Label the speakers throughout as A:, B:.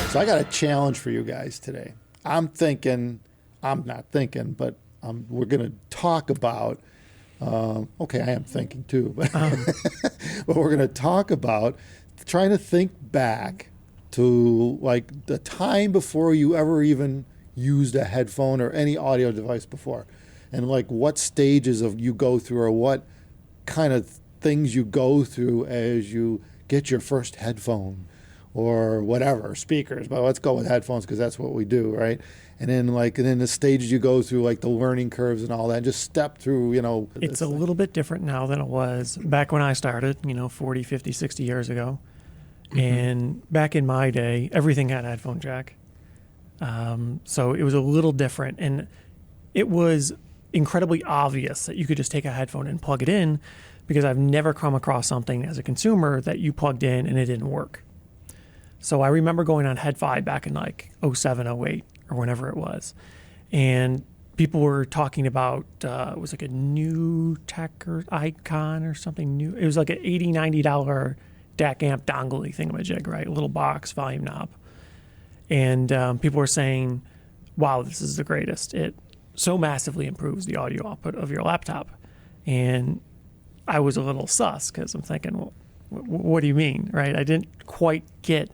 A: So I got a challenge for you guys today. I'm not thinking, but we're going to talk about, okay, I am thinking too, but, but we're going to talk about trying to think back to like the time before you ever even used a headphone or any audio device before, and like what stages of you go through or what kind of things you go through as you get your first headphone or whatever, speakers, but let's go with headphones because that's what we do, right? And then the stages you go through, like the learning curves and all that, just step through,
B: It's a little bit different now than it was back when I started, 40, 50, 60 years ago. Mm-hmm. And back in my day, everything had a headphone jack. So it was a little different. And it was incredibly obvious that you could just take a headphone and plug it in, because I've never come across something as a consumer that you plugged in and it didn't work. So I remember going on HeadFi back in like 07, 08 or whenever it was. And people were talking about, it was like a new tech or icon or something new. It was like an $80, $90 DAC amp dongle thingamajig, right? A little box, volume knob. And people were saying, wow, this is the greatest. It so massively improves the audio output of your laptop. And I was a little sus because I'm thinking, well, what do you mean, right? I didn't quite get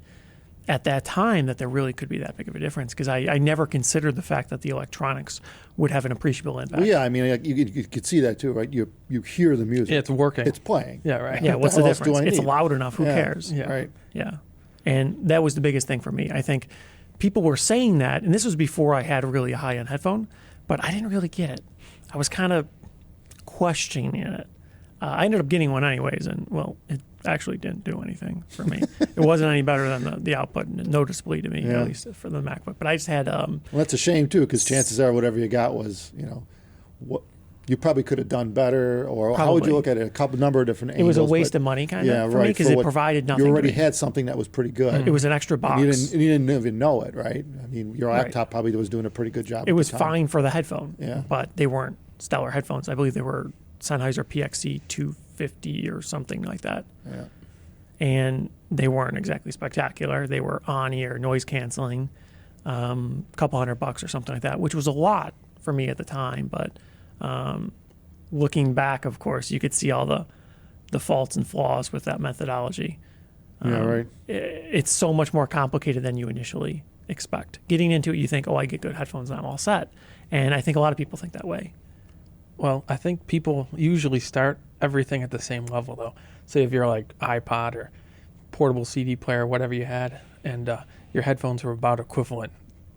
B: at that time that there really could be that big of a difference, because I never considered the fact that the electronics would have an appreciable impact.
A: Well, yeah, I mean, you could see that too, right? You hear the music.
C: Yeah, it's working.
A: It's playing.
C: Yeah, right.
B: Yeah, what's the difference? It's loud enough. Who cares?
C: Yeah.
A: Right.
B: Yeah. And that was the biggest thing for me. I think people were saying that, and this was before I had really a high-end headphone, but I didn't really get it. I was kind of questioning it. I ended up getting one anyways, and, well, it actually didn't do anything for me. It wasn't any better than the output, noticeably to me, at least for the MacBook. But I just had...
A: well, that's a shame, too, because chances are whatever you got was, what you probably could have done better, or
B: probably.
A: How would you look at it? A number of different angles.
B: It was a waste of money, kind of, for me, because it provided nothing.
A: You already had something that was pretty good.
B: It was an extra box.
A: And you didn't even know it, right? I mean, your laptop probably was doing a pretty good job.
B: It was fine for the headphone,
A: yeah,
B: but they weren't stellar headphones. I believe they were Sennheiser PXC 250 or something like that.
A: Yeah.
B: And they weren't exactly spectacular. They were on-ear noise canceling, a couple $100 or something like that, which was a lot for me at the time. But looking back, of course, you could see all the faults and flaws with that methodology.
A: Yeah, right.
B: It's so much more complicated than you initially expect. Getting into it, you think, oh, I get good headphones and I'm all set. And I think a lot of people think that way.
C: Well, I think people usually start everything at the same level, though. Say if you're like iPod or portable CD player, whatever you had, and your headphones were about equivalent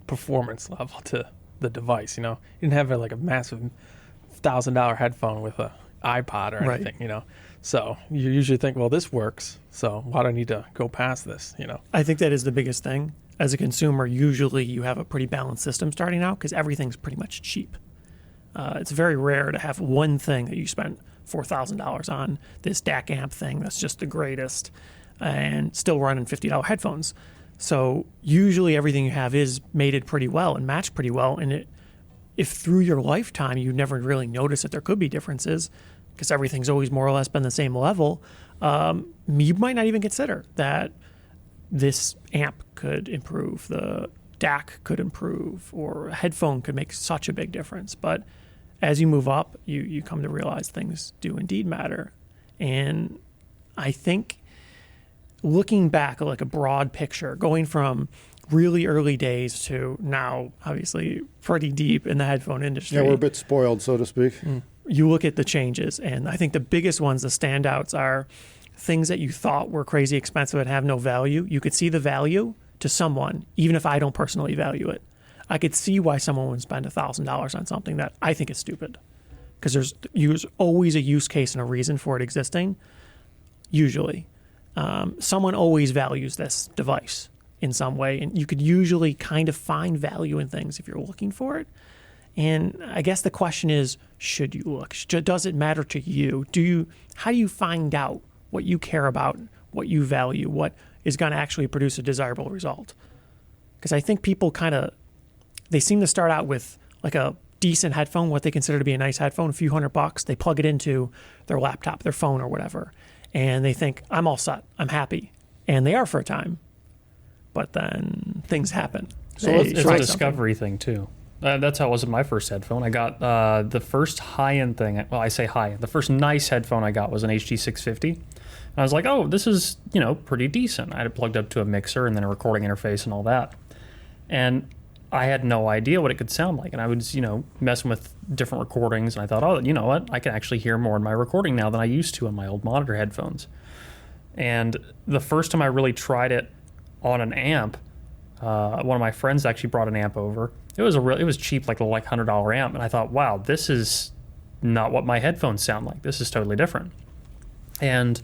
C: performance level to the device, You didn't have like a massive $1,000 headphone with a iPod or anything,
B: right.
C: So you usually think, well, this works, so why do I need to go past this,
B: I think that is the biggest thing. As a consumer, usually you have a pretty balanced system starting out because everything's pretty much cheap. It's very rare to have one thing that you spent $4,000 on, this DAC amp thing that's just the greatest, and still running $50 headphones. So usually everything you have is mated pretty well and matched pretty well. And if through your lifetime you never really notice that there could be differences, because everything's always more or less been the same level, you might not even consider that this amp could improve, the DAC could improve, or a headphone could make such a big difference. But as you move up, you come to realize things do indeed matter. And I think looking back at like a broad picture, going from really early days to now, obviously pretty deep in the headphone industry.
A: Yeah, we're a bit spoiled, so to speak.
B: You look at the changes, and I think the biggest ones, the standouts, are things that you thought were crazy expensive and have no value. You could see the value to someone, even if I don't personally value it. I could see why someone would spend $1,000 on something that I think is stupid, because there's always a use case and a reason for it existing. Usually, someone always values this device in some way, and you could usually kind of find value in things if you're looking for it. And I guess the question is, should you look? Does it matter to you? How do you find out what you care about, what you value, what is going to actually produce a desirable result? Because I think people they seem to start out with like a decent headphone, what they consider to be a nice headphone, a few $100. They plug it into their laptop, their phone, or whatever, and they think, I'm all set, I'm happy. And they are for a time. but then things happen.
A: So
B: They
D: It's
B: try
D: a
B: something.
D: discovery thing too. That's how it was with my first headphone. I got the first high-end thing. Well, I say high-end. The first nice headphone I got was an HD650. And I was like, oh, this is, pretty decent. I had it plugged up to a mixer and then a recording interface and all that. And I had no idea what it could sound like. And I was, messing with different recordings. And I thought, oh, you know what? I can actually hear more in my recording now than I used to on my old monitor headphones. And the first time I really tried it on an amp, one of my friends actually brought an amp over. It was cheap, like $100 amp, and I thought, wow, this is not what my headphones sound like. This is totally different. And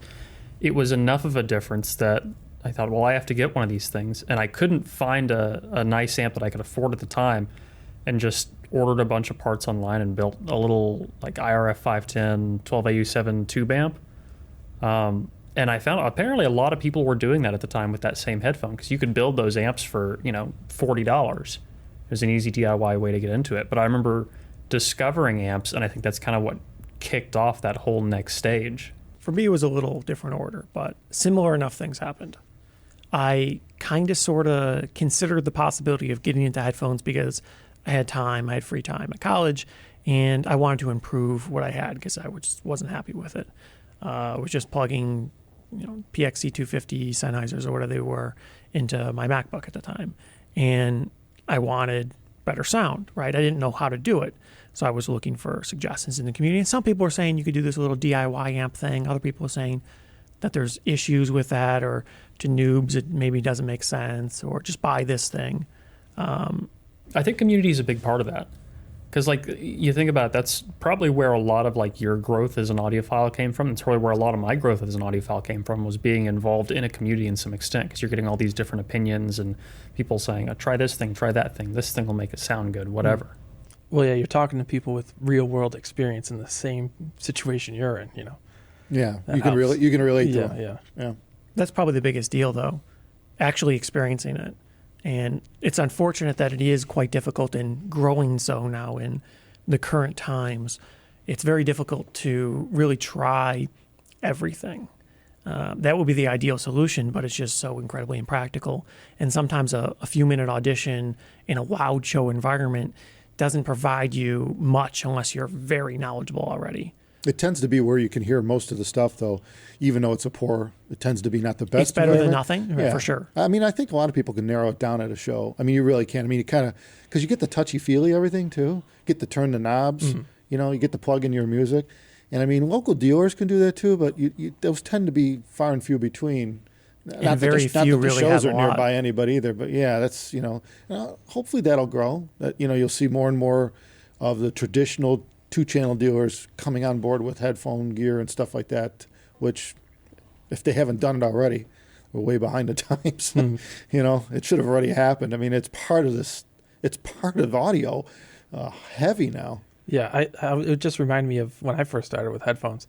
D: it was enough of a difference that I thought, well, I have to get one of these things. And I couldn't find a nice amp that I could afford at the time, and just ordered a bunch of parts online and built a little like IRF 510 12AU7 tube amp. And I found apparently a lot of people were doing that at the time with that same headphone, because you could build those amps for, $40. It was an easy DIY way to get into it. But I remember discovering amps, and I think that's kind of what kicked off that whole next stage.
B: For me, it was a little different order, but similar enough things happened. I kind of sort of considered the possibility of getting into headphones because I had free time at college, and I wanted to improve what I had because I just wasn't happy with it. I was just plugging, PXC 250 Sennheisers or whatever they were into my MacBook at the time. And I wanted better sound, right? I didn't know how to do it. So I was looking for suggestions in the community. And some people were saying you could do this little DIY amp thing. Other people were saying that there's issues with that, or to noobs it maybe doesn't make sense, or just buy this thing.
D: I think community is a big part of that. Because, you think about it, that's probably where a lot of, your growth as an audiophile came from. It's probably where a lot of my growth as an audiophile came from, was being involved in a community in some extent, because you're getting all these different opinions and people saying, oh, try this thing, try that thing. This thing will make it sound good, whatever.
C: Well, yeah, you're talking to people with real-world experience in the same situation you're in,
A: Yeah,
C: That
A: you can
C: helps.
A: relate to
C: Yeah,
A: them.
C: yeah.
B: That's probably the biggest deal, though, actually experiencing it. And it's unfortunate that it is quite difficult in growing so now in the current times. It's very difficult to really try everything. That would be the ideal solution, but it's just so incredibly impractical. And sometimes a few-minute audition in a loud show environment doesn't provide you much unless you're very knowledgeable already.
A: It tends to be where you can hear most of the stuff, though, even though it tends to be not the best.
B: It's better than
A: environment.
B: nothing, for sure.
A: I mean, I think a lot of people can narrow it down at a show. I mean, you really can. I mean, you kind of, because you get the touchy-feely everything, too. Get to turn the knobs.
B: Mm-hmm.
A: You get to plug in your music. And, I mean, local dealers can do that, too, but those tend to be far and few between.
B: And very few really
A: shows
B: have
A: are
B: a lot.
A: nearby anybody either. But, yeah, that's, hopefully that'll grow. That, you'll see more and more of the traditional two-channel dealers coming on board with headphone gear and stuff like that, which, if they haven't done it already, we're way behind the times. It should have already happened. I mean, it's part of this. It's part of audio, heavy now.
C: Yeah, it just reminded me of when I first started with headphones.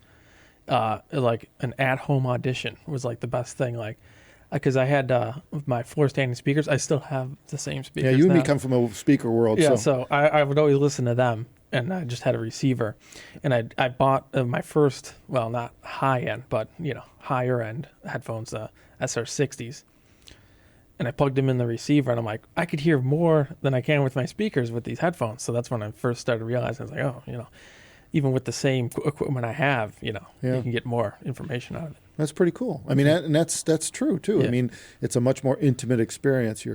C: Like an at-home audition was like the best thing. Because I had my floor standing speakers. I still have the same speakers.
A: Yeah, you and
C: now.
A: me come from a speaker world.
C: Yeah,
A: so
C: I would always listen to them, and I just had a receiver. And I bought my first, well, not high-end, but, higher-end headphones, SR60s. And I plugged them in the receiver, and I'm like, I could hear more than I can with my speakers with these headphones. So that's when I first started realizing, I was like, oh, even with the same equipment I have, you can get more information out of it.
A: that's pretty cool. I mean, and that's true too.
C: Yeah.
A: I mean, it's a much more intimate experience.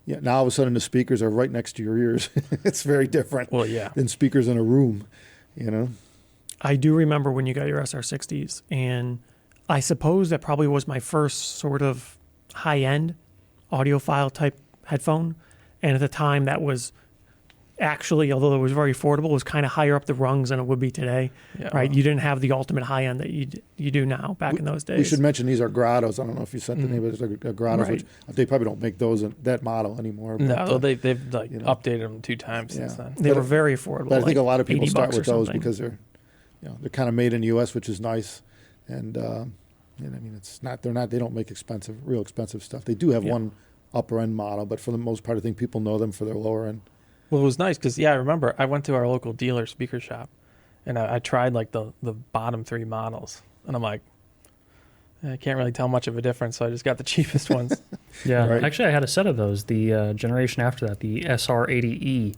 A: Now all of a sudden the speakers are right next to your ears. It's very different.
C: Well, yeah.
A: Than speakers in a room.
B: I do remember when you got your SR60s, and I suppose that probably was my first sort of high-end audiophile type headphone. And at the time, that was actually, although it was very affordable, it was kind of higher up the rungs than it would be today,
C: Yeah.
B: right? You didn't have the ultimate high-end that you do now back in those days.
A: We should mention these are grottos. I don't know if you said the name, but it's a grottos,
B: Right.
A: which they probably don't make those in that model anymore. But,
C: No, they've
A: you know.
C: updated them 2 times since then.
B: They were very affordable.
A: But I think
B: like
A: a lot of people
B: $80
A: start
B: or
A: with those
B: something.
A: because they're kind of made in the U.S., which is nice, and I mean they don't make real expensive stuff. They do have one upper end model, but for the most part, I think people know them for their lower end.
C: Well, it was nice because, I remember I went to our local dealer speaker shop, and I tried like the bottom 3 models, and I'm like, I can't really tell much of a difference, so I just got the cheapest ones.
D: Yeah,
A: Right.
D: actually, I had a set of those. The generation after that, the SR80E.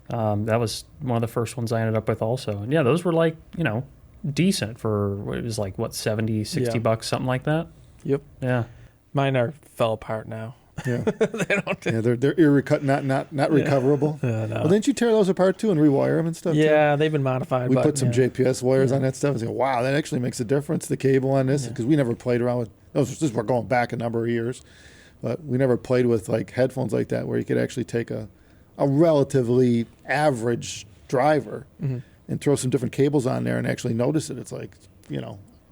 D: That was one of the first ones I ended up with also. And yeah, those were like, decent for, it was like, what, 70, 60
C: Yeah.
D: bucks, something like that?
C: Yep.
D: Yeah.
C: Mine are fell apart now.
A: Yeah,
C: They don't.
A: yeah, they're not recoverable.
C: No.
A: Well, didn't you tear those apart too and rewire them and stuff?
C: Yeah, they've been modified.
A: We
C: but,
A: put some
C: yeah.
A: JPS wires on that stuff and say, wow, that actually makes a difference, the cable on this, because we never played around with those. We're going back a number of years, but we never played with like headphones like that where you could actually take a relatively average driver and throw some different cables on there and actually notice it. It's like,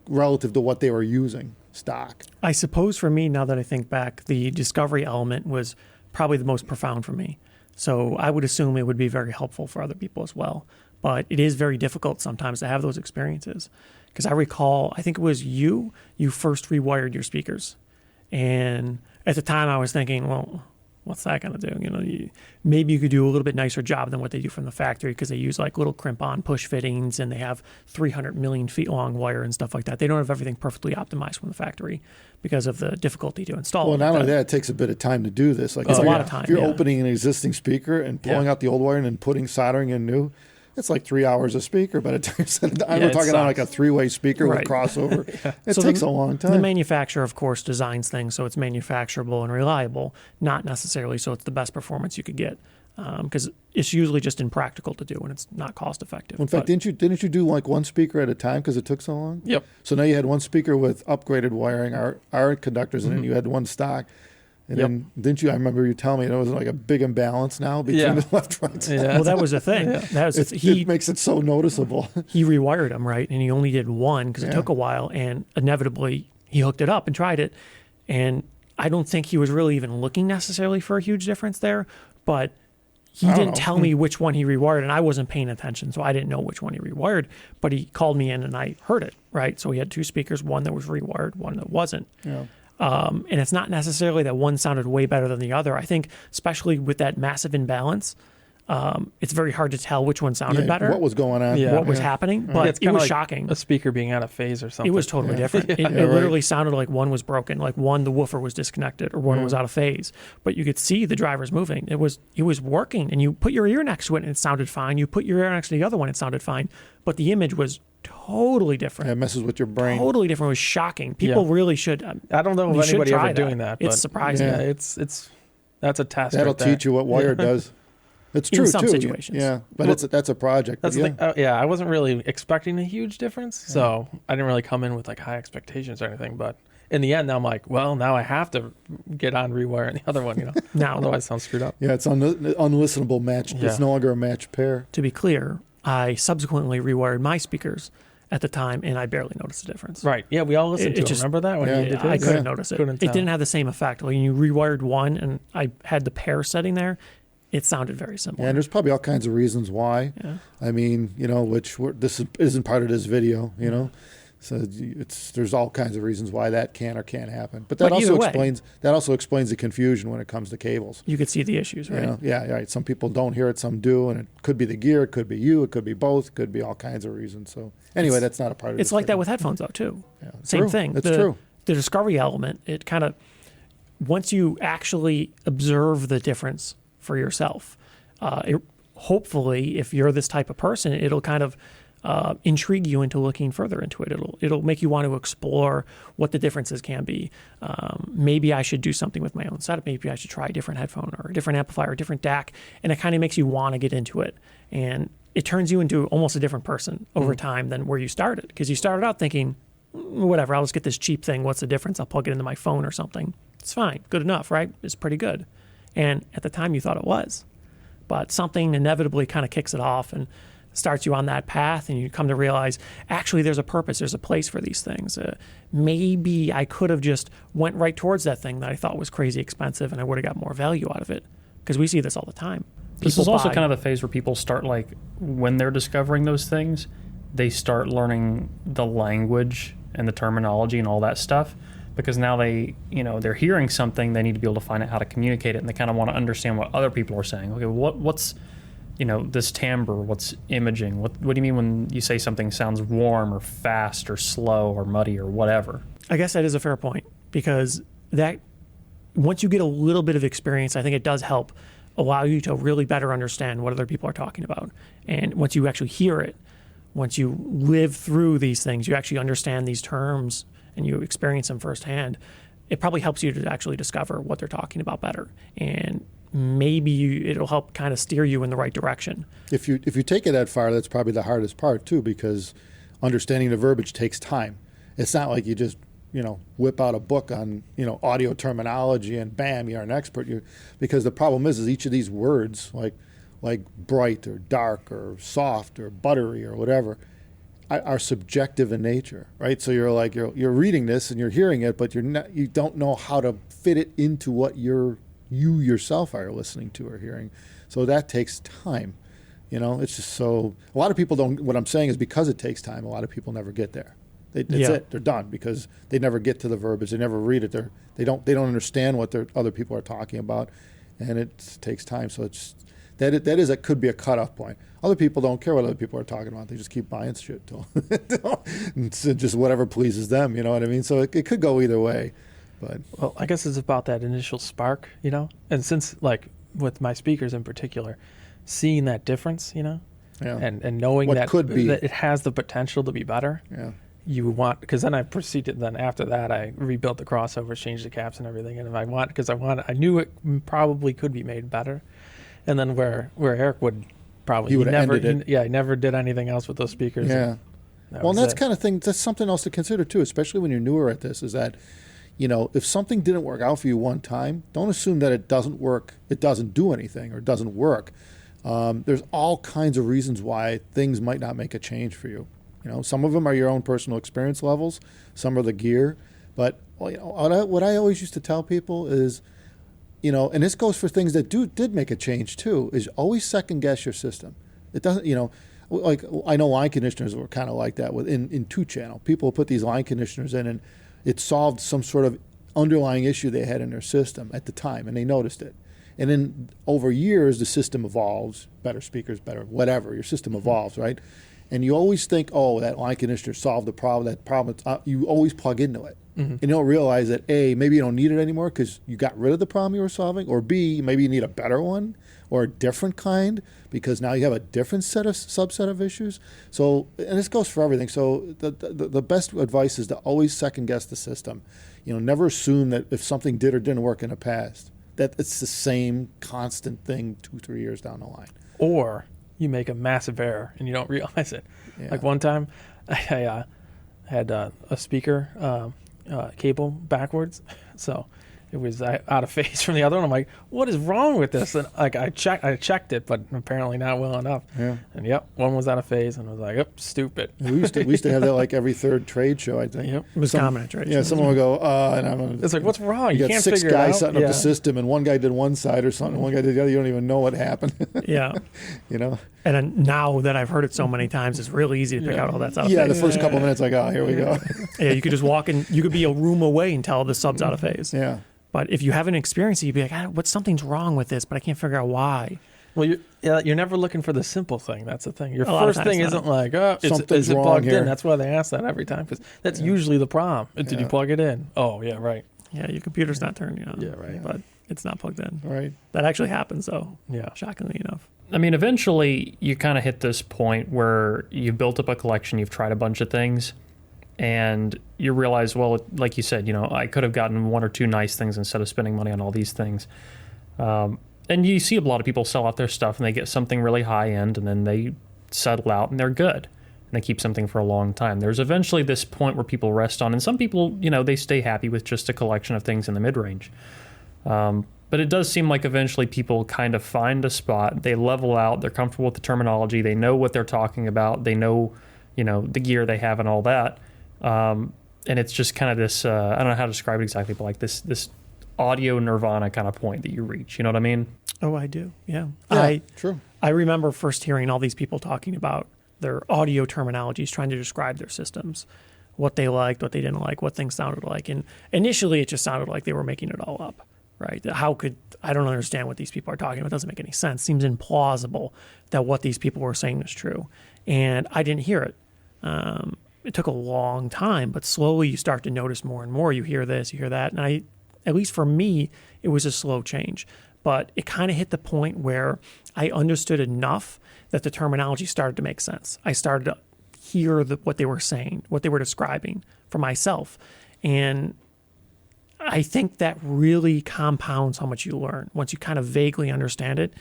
A: relative to what they were using stock.
B: I suppose for me, now that I think back, the discovery element was probably the most profound for me. So I would assume it would be very helpful for other people as well. But it is very difficult sometimes to have those experiences. Because I recall, I think it was you first rewired your speakers. And at the time I was thinking, well, what's that going to do? Maybe you could do a little bit nicer job than what they do from the factory, because they use like little crimp-on push fittings and they have 300 million feet long wire and stuff like that. They don't have everything perfectly optimized from the factory because of the difficulty to install.
A: Well, not only that, it takes a bit of time to do this. Like
B: It's
A: if
B: a lot
A: you're-
B: of time,
A: If you're
B: yeah.
A: opening an existing speaker and pulling out the old wire and then putting soldering in new, it's like 3 hours of speaker by the time you're set it down.
C: Yeah,
A: We're
C: it
A: talking about like a
C: sucks.
A: three-way speaker
B: Right.
A: with crossover. It
B: So
A: takes
B: the-
A: a long
B: The
A: time.
B: manufacturer, of course, designs things so it's manufacturable and reliable, not necessarily so it's the best performance you could get, because it's usually just impractical to do and it's not cost effective.
A: In fact,
B: But
A: didn't you do like one speaker at a time because it took so long?
C: Yep.
A: So now you had one speaker with upgraded wiring, our conductors, and then you had one stock. And
C: Yep.
A: then didn't you? I remember you telling me there was like a big imbalance now between
C: Yeah.
A: the left and right side.
C: Yeah.
B: well, that was the thing. That was
A: It makes it so noticeable.
B: he rewired them, right? And he only did one because it
A: Yeah.
B: took a while. And inevitably, he hooked it up and tried it. And I don't think he was really even looking necessarily for a huge difference there. But he
A: I don't
B: didn't
A: know.
B: tell me which one he rewired. And I wasn't paying attention. So I didn't know which one he rewired. But he called me in and I heard it, right? So he had two speakers, one that was rewired, one that wasn't.
A: Yeah.
B: And it's not necessarily that one sounded way better than the other. I think, especially with that massive imbalance, it's very hard to tell which one sounded
A: Yeah,
B: better,
A: what was going on?
C: Yeah.
B: what was happening. But
C: it's
B: it
C: kinda
B: was
C: like
B: shocking.
C: A speaker being out of phase or something.
B: It was totally different. It
A: right.
B: literally sounded like one was broken, like one, the woofer was disconnected, or one was out of phase. But you could see the drivers moving. It was working, and you put your ear next to it, and it sounded fine. You put your ear next to the other one, it sounded fine. But the image was totally different.
A: Yeah, it messes with your brain.
B: Totally different. It was shocking. People really should.
C: I don't know
B: you
C: of
B: should
C: anybody
B: try
C: ever doing that.
B: It's
C: but
B: surprising.
C: Yeah, it's that's a test.
A: That'll
C: right there.
A: teach you what wire does. It's
B: In
A: true
B: some
A: too.
B: situations.
A: Yeah, but
C: Well,
A: that's a project.
C: That's
A: but
C: the thing. Yeah, I wasn't really expecting a huge difference, so I didn't really come in with like high expectations or anything. But in the end, I'm like, well, now I have to get on rewiring the other one,
B: Now,
C: Otherwise, it sounds screwed up.
A: Yeah, it's unlistenable match.
C: Yeah.
A: It's no longer a match pair.
B: to be clear, I subsequently rewired my speakers at the time, and I barely noticed the difference.
C: Right? Yeah, we all listened
B: It
C: to it.
B: just-
C: Remember that when
A: Yeah.
C: you did
B: I
C: his?
B: couldn't notice it.
C: Couldn't
B: It
C: tell.
B: didn't have the same effect. When you rewired one, and I had the pair setting there, it sounded very
A: Yeah,
B: similar.
A: and there's probably all kinds of reasons why.
B: Yeah.
A: I mean, this isn't part of this video, So there's all kinds of reasons why that can or can't happen. But that
B: But either
A: also
B: way-
A: explains the confusion when it comes to cables.
B: You could see the issues, right?
A: Yeah, right. Some people don't hear it, some do, and it could be the gear, it could be you, it could be both, it could be all kinds of reasons. So anyway, that's not a part of
B: It's
A: this
B: like that
A: video.
B: with headphones, though, too.
A: Yeah, it's
B: Same
A: true.
B: thing.
A: It's true.
B: The discovery element, it kind of, once you actually observe the difference for yourself, hopefully, if you're this type of person, it'll kind of intrigue you into looking further into it. It'll make you want to explore what the differences can be. Maybe I should do something with my own setup. Maybe I should try a different headphone or a different amplifier, or a different DAC, and it kind of makes you want to get into it. And it turns you into almost a different person over time than where you started, because you started out thinking, whatever, I'll just get this cheap thing. What's the difference? I'll plug it into my phone or something. It's fine. Good enough, right? It's pretty good. And at the time you thought it was. But something inevitably kind of kicks it off and starts you on that path, and you come to realize, actually, there's a purpose, there's a place for these things. Maybe I could have just went right towards that thing that I thought was crazy expensive, and I would have got more value out of it. Because we see this all the time.
D: This is
B: People
D: also
B: buy-
D: kind of the phase where people start, like, when they're discovering those things, they start learning the language and the terminology and all that stuff, because now they're hearing something, they need to be able to find out how to communicate it, and they kind of want to understand what other people are saying. Okay, what's this timbre, what's imaging? What do you mean when you say something sounds warm or fast or slow or muddy or whatever?
B: I guess that is a fair point, because that once you get a little bit of experience, I think it does help allow you to really better understand what other people are talking about. And once you actually hear it, once you live through these things, you actually understand these terms and you experience them firsthand, it probably helps you to actually discover what they're talking about better. And maybe it'll help kind of steer you in the right direction. If
A: you take it that far, that's probably the hardest part too, because understanding the verbiage takes time. It's not like you just whip out a book on audio terminology and bam, you're an expert. Because the problem is each of these words, like bright or dark or soft or buttery or whatever, are subjective in nature, right? So you're reading this and you're hearing it, but you don't know how to fit it into what you yourself are listening to or hearing. So that takes time. It's just so a lot of people don't. What I'm saying is because it takes time, a lot of people never get there. That's it. They're done because they never get to the verbiage. They never read it. They don't understand what other people are talking about, and it takes time. So it could be a cutoff point. Other people don't care what other people are talking about. They just keep buying shit till it's just whatever pleases them. You know what I mean? So it could go either way. But
C: well, I guess it's about that initial spark, And since with my speakers in particular, seeing that difference, and knowing
A: what
C: that
A: could be
C: that it has the potential to be better.
A: Yeah.
C: You want, because then I proceeded. Then after that, I rebuilt the crossovers, changed the caps and everything. And I knew it probably could be made better. And then where Eric would probably
A: he
C: never did anything else with those speakers.
A: Yeah. And that's kind of thing. That's something else to consider too, especially when you're newer at this. Is that if something didn't work out for you one time, don't assume that it doesn't work. It doesn't do anything or doesn't work. There's all kinds of reasons why things might not make a change for you. Some of them are your own personal experience levels. Some are the gear. But what I always used to tell people is, and this goes for things that did make a change too, is always second guess your system. It doesn't, like I know line conditioners were kind of like that in 2-channel. People put these line conditioners in and it solved some sort of underlying issue they had in their system at the time, and they noticed it. And then over years, the system evolves, better speakers, better whatever, your system evolves, right? And you always think, oh, that line conditioner solved the problem. That problem, you always plug into it. Mm-hmm. And you don't realize that, A, maybe you don't need it anymore because you got rid of the problem you were solving, or B, maybe you need a better one or a different kind because now you have a different subset of issues. So, and this goes for everything. So the best advice is to always second guess the system. Never assume that if something did or didn't work in the past, that it's the same constant thing 2-3 years down the line.
C: Or you make a massive error and you don't realize it. Yeah. Like one time, I had a speaker cable backwards, so it was out of phase from the other one. I'm like, what is wrong with this? And I checked it, but apparently not well enough.
A: Yeah.
C: And one was out of phase, and I was like, yep, stupid.
A: We used to have that like every third trade show, I think.
B: Yep. It was common at trade.
A: Yeah, someone would go, and
C: it's like, what's wrong?
A: You
C: can't
A: got 6
C: figure
A: guys
C: it out.
A: setting up the system, and one guy did one side or something, one guy did the other. You don't even know what happened.
B: Yeah.
A: And
B: then now that I've heard it so many times, it's really easy to pick out all that stuff.
A: Yeah, the first couple of minutes, like, oh, here we go.
B: Yeah, you could just walk in. You could be a room away and tell the sub's out of phase.
A: Yeah.
B: But if you haven't experienced it, you'd be like, something's wrong with this, but I can't figure out why.
C: Well, you're never looking for the simple thing. That's the thing. Your first thing isn't like, is it
A: wrong
C: plugged
A: here.
C: in? That's why they ask that every time, because that's usually the problem. Did you plug it in? Oh, yeah, right.
B: Yeah, your computer's not turning on.
C: Yeah, right.
B: But it's not plugged in.
A: Right.
B: That actually happens, though.
C: Yeah.
B: Shockingly enough.
D: I mean, eventually you kind of hit this point where you've built up a collection, you've tried a bunch of things, and you realize, well, like you said, I could have gotten 1 or 2 nice things instead of spending money on all these things. And you see a lot of people sell out their stuff and they get something really high end and then they settle out and they're good. And they keep something for a long time. There's eventually this point where people rest on, and some people, they stay happy with just a collection of things in the mid-range. But it does seem like eventually people kind of find a spot, they level out, they're comfortable with the terminology, they know what they're talking about, they know, the gear they have and all that. And it's just kind of this, I don't know how to describe it exactly, but like this audio nirvana kind of point that you reach. You know what I mean?
B: Oh, I do. Yeah.
A: True.
B: I remember first hearing all these people talking about their audio terminologies, trying to describe their systems, what they liked, what they didn't like, what things sounded like. And initially it just sounded like they were making it all up, right? How could I don't understand what these people are talking about. It doesn't make any sense. Seems implausible that what these people were saying is true. And I didn't hear it. It took a long time, but slowly you start to notice more and more. You hear this, you hear that. And at least for me, it was a slow change. But it kind of hit the point where I understood enough that the terminology started to make sense. I started to hear what they were saying, what they were describing for myself. And I think that really compounds how much you learn. Once you kind of vaguely understand it,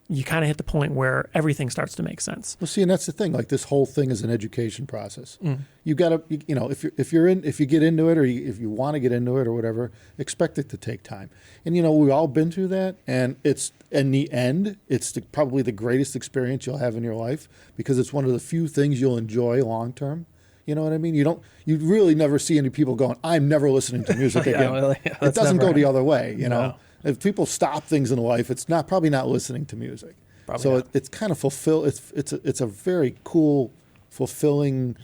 B: you kind of hit the point where everything starts to make sense.
A: Well, see, and that's the thing. Like, this whole thing is an education process. You got to, if you get into it, or if you want to get into it or whatever, expect it to take time. And we've all been through that. And it's in the end, it's probably the greatest experience you'll have in your life, because it's one of the few things you'll enjoy long term. You know what I mean? You really never see any people going, "I'm never listening to music again." It doesn't go the other way.
C: No.
A: If people stop things in life, it's probably not listening to music. It's kind of it's a very cool, fulfilling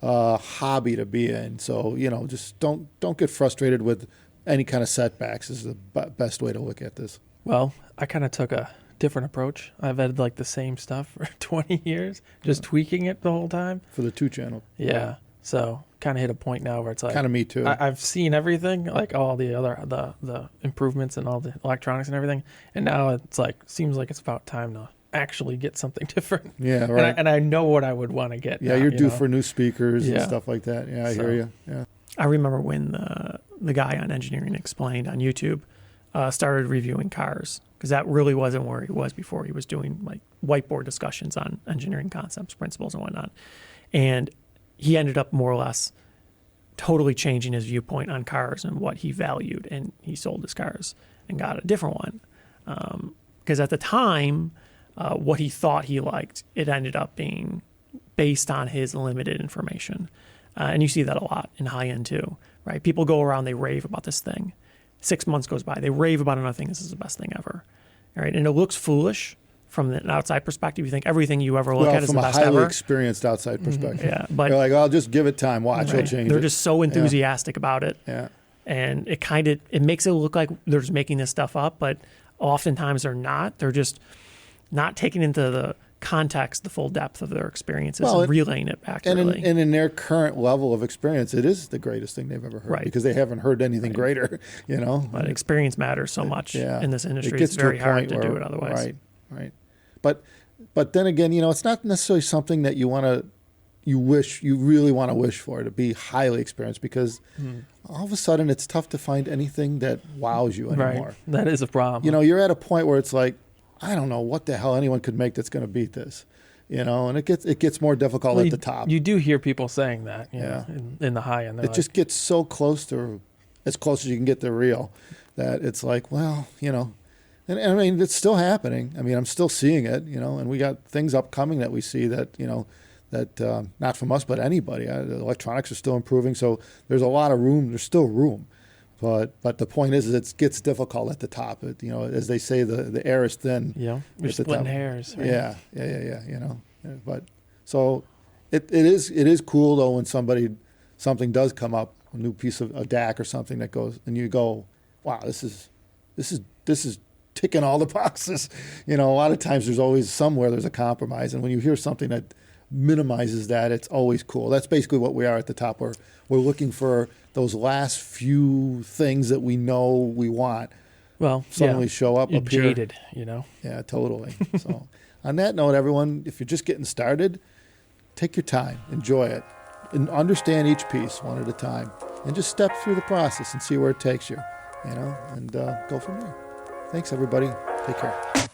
A: hobby to be in. So just don't get frustrated with any kind of setbacks. Is the best way to look at this.
C: Well, I kind of took a different approach. I've had like the same stuff for 20 years, just tweaking it the whole time.
A: For the 2 channel.
C: Yeah. So kind of hit a point now where it's like,
A: kind of me too.
C: I've seen everything, like all the other, the improvements and all the electronics and everything. And now it's like, seems like it's about time to actually get something different.
A: Yeah. Right.
C: And I know what I would want to get.
A: Yeah.
C: Now,
A: you're due for new speakers and
C: Yeah.
A: stuff like that. Yeah. I hear you. Yeah.
B: I remember when the guy on Engineering Explained on YouTube started reviewing cars, because that really wasn't where he was before. He was doing like whiteboard discussions on engineering concepts, principles, and whatnot. And he ended up more or less totally changing his viewpoint on cars and what he valued. And he sold his cars and got a different one. Because at the time, what he thought he liked, it ended up being based on his limited information. And you see that a lot in high end too, right? People go around, they rave about this thing. 6 months goes by, they rave about another thing. This is the best thing ever. All right. And it looks foolish from an outside perspective. You think everything you ever look at is the best ever.
A: From a highly experienced outside perspective.
B: Yeah. But
A: you're like, I'll just give it time. Watch,
B: right,
A: it'll change.
B: they're just so enthusiastic about it.
A: Yeah.
B: And it makes it look like they're just making this stuff up, but oftentimes they're not. They're just not taking into the context the full depth of their experiences and relaying it accurately.
A: And in their current level of experience, it is the greatest thing they've ever heard,
B: right,
A: because they haven't heard anything greater,
B: But experience matters so much in this industry. It's very hard to do it otherwise.
A: Right. But then again, it's not necessarily something that you really want to wish for, to be highly experienced, because all of a sudden it's tough to find anything that wows you anymore.
C: Right. That is a problem.
A: You're at a point where it's like, I don't know what the hell anyone could make that's going to beat this, and it gets more difficult at the top.
C: You do hear people saying that, in the high end.
A: It just gets so close to, as close as you can get to real, that it's like, well, and I mean, it's still happening. I mean, I'm still seeing it, and we got things upcoming that we see that, that not from us, but anybody. The electronics are still improving, so there's a lot of room. There's still room. But the point is it gets difficult at the top. As they say, the air is thin.
C: Yeah, you're splitting hairs. Right?
A: Yeah. But so it is cool though when something does come up, a new piece of a DAC or something that goes, and you go, wow, this is ticking all the boxes. A lot of times there's always somewhere there's a compromise, and when you hear something that minimizes that, it's always cool. That's basically what we are at the top. We're looking for those last few things that we know we want.
C: Well,
A: suddenly show up
C: you're
A: here.
C: Jaded,
A: Yeah, totally. So, on that note, everyone, if you're just getting started, take your time, enjoy it, and understand each piece one at a time, and just step through the process and see where it takes you. And go from there. Thanks, everybody. Take care.